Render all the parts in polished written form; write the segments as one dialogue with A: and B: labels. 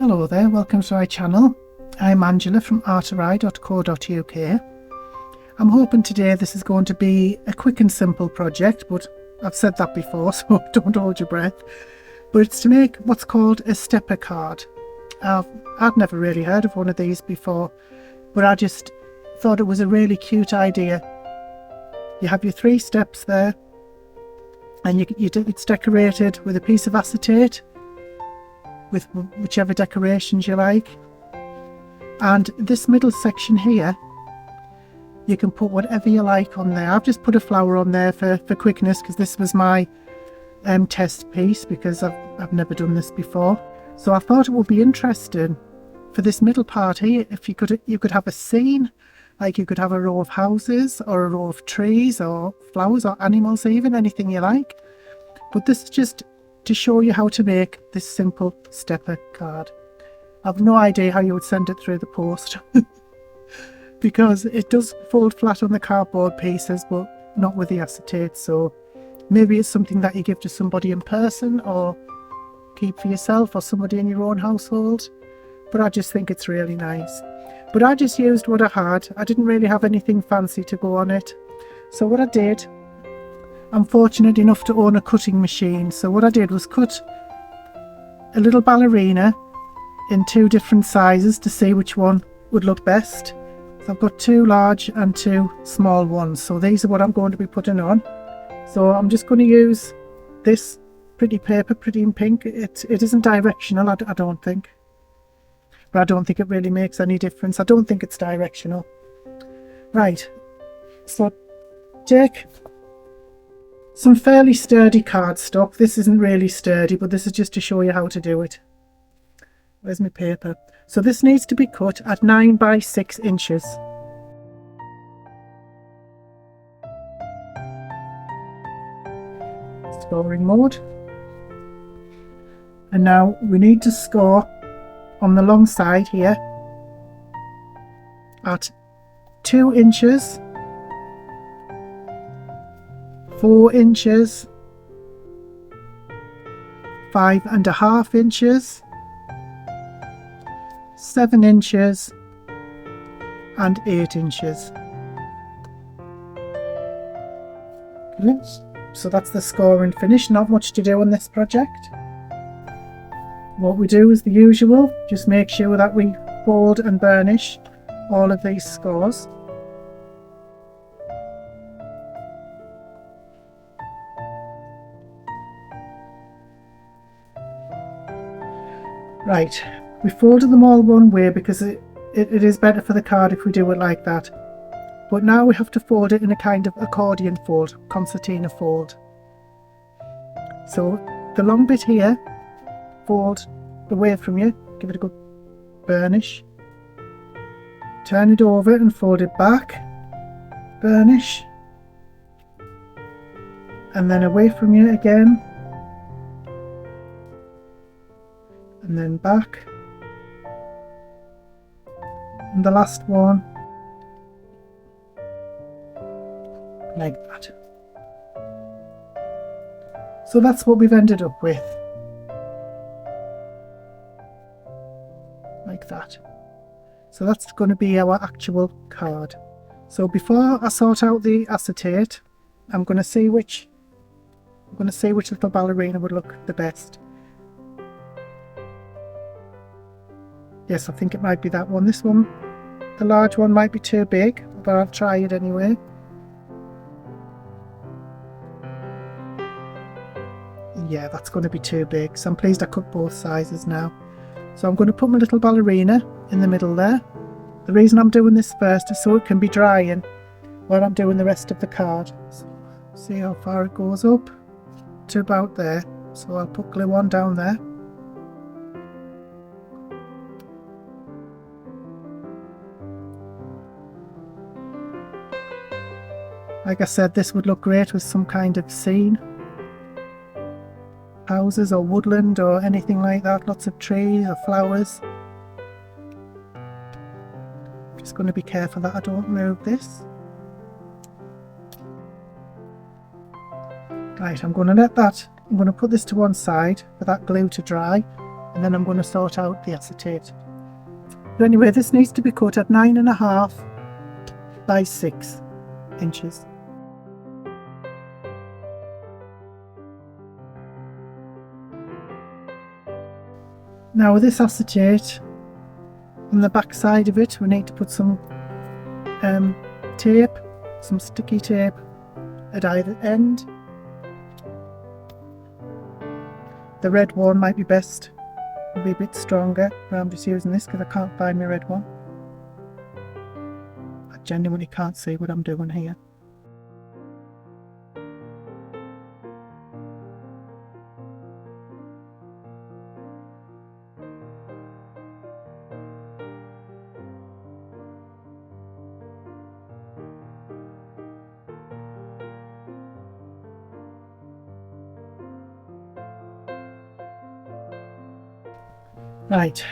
A: Hello there, welcome to my channel. I'm Angela from artery.co.uk. I'm hoping today this is going to be a quick and simple project, but I've said that before, so don't hold your breath. But it's to make what's called a stepper card. I'd never really heard of one of these before, but I just thought it was a really cute idea. You have your 3 steps there, and it's decorated with a piece of acetate, with whichever decorations you like. And this middle section here, you can put whatever you like on there. I've just put a flower on there for quickness, because this was my test piece, because I've never done this before. So I thought it would be interesting for this middle part here, if you could have a scene, like you could have a row of houses or a row of trees or flowers or animals, even anything you like. But this is just to show you how to make this simple stepper card. I've no idea how you would send it through the post because it does fold flat on the cardboard pieces, but not with the acetate. So maybe it's something that you give to somebody in person or keep for yourself or somebody in your own household. But I just think it's really nice. But I just used what I had. I didn't really have anything fancy to go on it. So what I did, I'm fortunate enough to own a cutting machine. So what I did was cut a little ballerina in 2 different sizes to see which one would look best. So I've got 2 large and 2 small ones. So these are what I'm going to be putting on. So I'm just going to use this pretty paper, pretty in pink. It isn't directional, I don't think. But I don't think it really makes any difference. I don't think it's directional. Right, so take some fairly sturdy cardstock. This isn't really sturdy, but this is just to show you how to do it. Where's my paper? So this needs to be cut at 9 by 6 inches. Scoring mode. And now we need to score on the long side here at 2 inches, 4 inches, 5.5 inches, 7 inches and 8 inches. Okay, so that's the score and finish. Not much to do on this project. What we do is the usual, just make sure that we fold and burnish all of these scores. Right, we folded them all one way because it is better for the card if we do it like that. But now we have to fold it in a kind of accordion fold, concertina fold. So the long bit here, fold away from you, give it a good burnish, turn it over and fold it back, burnish, and then away from you again, and then back, and the last one like that. So that's what we've ended up with. Like that. So that's going to be our actual card. So before I sort out the acetate, I'm going to see which little ballerina would look the best. Yes, I think it might be that one. This one, the large one, might be too big, but I'll try it anyway. Yeah, that's going to be too big, so I'm pleased I cut both sizes now. So I'm going to put my little ballerina in the middle there. The reason I'm doing this first is so it can be drying while I'm doing the rest of the card. So see how far it goes up to about there. So I'll put glue on down there. Like I said, this would look great with some kind of scene. Houses or woodland or anything like that, lots of trees or flowers. Just going to be careful that I don't move this. Right, I'm going to put this to one side for that glue to dry. and then I'm going to sort out the acetate. So anyway, this needs to be cut at 9.5 by 6 inches. Now with this acetate, on the back side of it we need to put some tape, some sticky tape at either end. The red one might be best, it'll be a bit stronger, but I'm just using this because I can't find my red one. I genuinely can't see what I'm doing here. Right,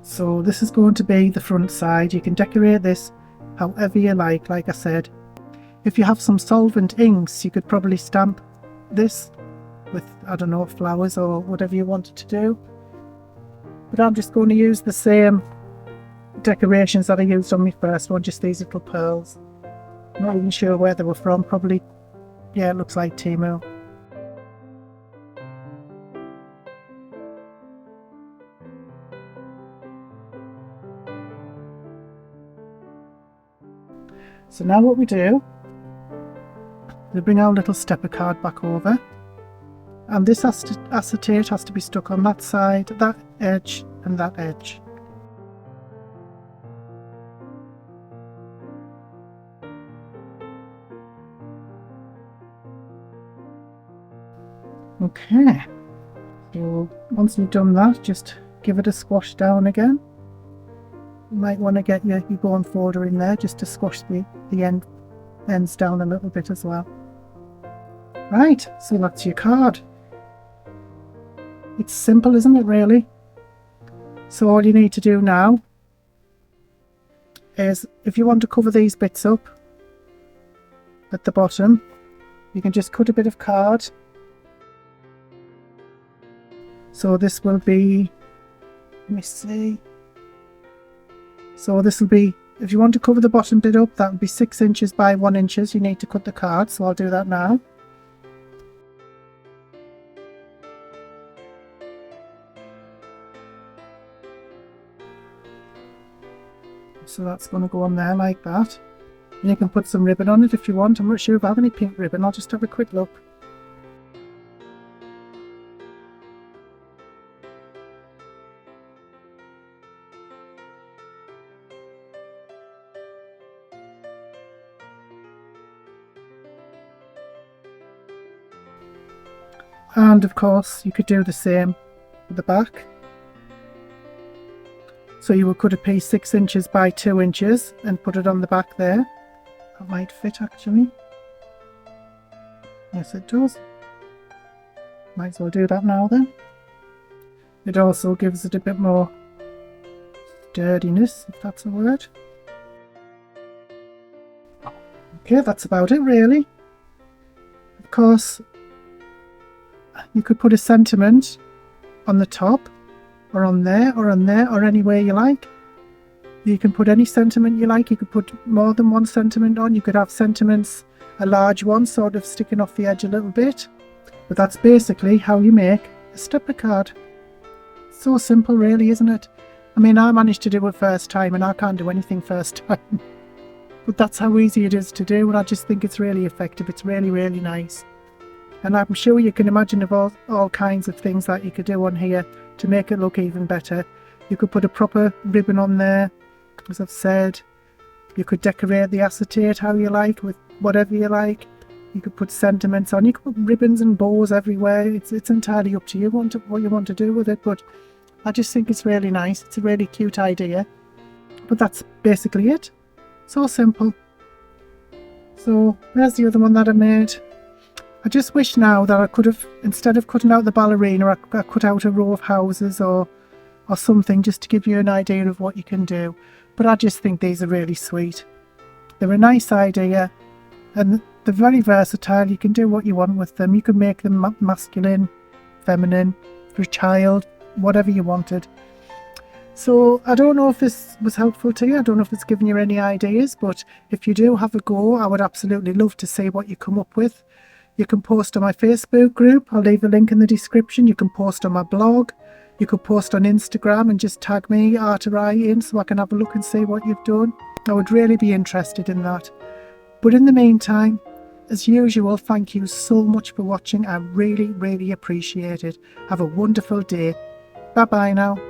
A: so this is going to be the front side. You can decorate this however you like I said. If you have some solvent inks, you could probably stamp this with, I don't know, flowers or whatever you wanted to do. But I'm just going to use the same decorations that I used on my first one, just these little pearls. I'm not even sure where they were from, probably, yeah, it looks like Temu. So now what we do, we bring our little stepper card back over, and this acetate has to be stuck on that side, that edge and that edge. Okay, so once you've done that, just give it a squash down again. You might want to get your bone folder in there just to squash the ends down a little bit as well. Right, so that's your card. It's simple, isn't it, really? So all you need to do now is, if you want to cover these bits up at the bottom, you can just cut a bit of card. So this will be, let me see. So this will be, if you want to cover the bottom bit up, that would be 6 inches by 1 inches. You need to cut the card, so I'll do that now. So that's going to go on there like that. And you can put some ribbon on it if you want. I'm not sure if I have any pink ribbon. I'll just have a quick look. And of course you could do the same with the back. So you would cut a piece 6 inches by 2 inches and put it on the back there. That might fit actually. Yes, it does. Might as well do that now then. It also gives it a bit more sturdiness, if that's a word. Okay, that's about it really. Of course, you could put a sentiment on the top, or on there, or on there, or anywhere you like. You can put any sentiment you like. You could put more than one sentiment on. You could have sentiments, a large one sort of sticking off the edge a little bit. But that's basically how you make a stepper card. So simple really, isn't it? I mean, I managed to do it first time and I can't do anything first time. But that's how easy it is to do, and I just think it's really effective. It's really, really nice. And I'm sure you can imagine of all kinds of things that you could do on here to make it look even better. You could put a proper ribbon on there, as I've said. You could decorate the acetate how you like, with whatever you like. You could put sentiments on. You could put ribbons and bows everywhere. It's entirely up to you what you want to do with it. But I just think it's really nice. It's a really cute idea. But that's basically it. So simple. So there's the other one that I made. I just wish now that I could have, instead of cutting out the ballerina, I cut out a row of houses or something, just to give you an idea of what you can do. But I just think these are really sweet. They're a nice idea and they're very versatile. You can do what you want with them. You can make them masculine, feminine, for a child, whatever you wanted. So I don't know if this was helpful to you. I don't know if it's given you any ideas, but if you do, have a go. I would absolutely love to see what you come up with. You can post on my Facebook group. I'll leave a link in the description. You can post on my blog. You could post on Instagram and just tag me, Arterai, in so I can have a look and see what you've done. I would really be interested in that. But in the meantime, as usual, thank you so much for watching. I really, really appreciate it. Have a wonderful day. Bye bye now.